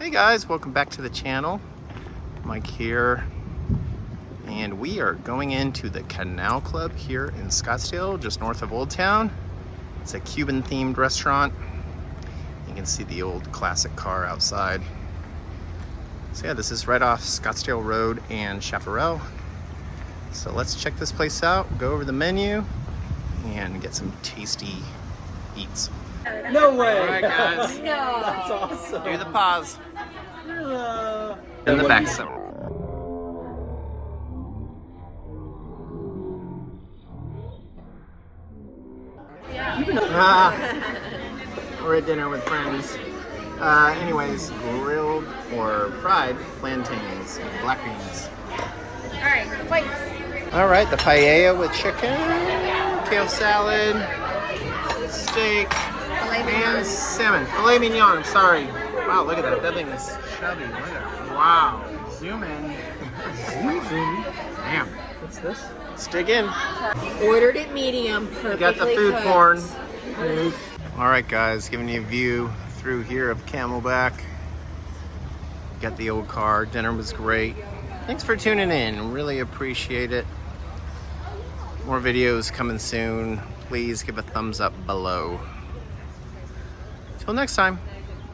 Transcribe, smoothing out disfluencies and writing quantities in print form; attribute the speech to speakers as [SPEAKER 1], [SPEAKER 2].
[SPEAKER 1] Hey guys, welcome back to the channel. Mike here, and we are going into the Canal Club here in Scottsdale, just north of Old Town. It's a Cuban themed restaurant. You can see the old classic car outside. So yeah, this is right off Scottsdale Road and Chaparral. So let's check this place out, go over the menu, and get some tasty eats.
[SPEAKER 2] No way!
[SPEAKER 1] All right, guys.
[SPEAKER 3] No.
[SPEAKER 2] That's awesome.
[SPEAKER 1] Do the pause.
[SPEAKER 2] And
[SPEAKER 1] In the back zone. We're at dinner with friends. Anyways, grilled or fried plantains and black beans.
[SPEAKER 3] Alright, plates.
[SPEAKER 1] All right, the paella with chicken, kale salad, steak, and salmon. Filet mignon, I'm sorry. Wow, look at that. That thing is chubby. Look at it. Wow. Zoom in. Zoom. Damn.
[SPEAKER 2] what's this?
[SPEAKER 1] Let's dig in.
[SPEAKER 3] Ordered it medium, perfectly
[SPEAKER 1] We got the food porn.
[SPEAKER 3] cooked.
[SPEAKER 1] All right, guys, giving you a view through here of Camelback. Got the old car. Dinner was great. Thanks for tuning in. Really appreciate it. More videos coming soon. Please give a thumbs up below. Till next time.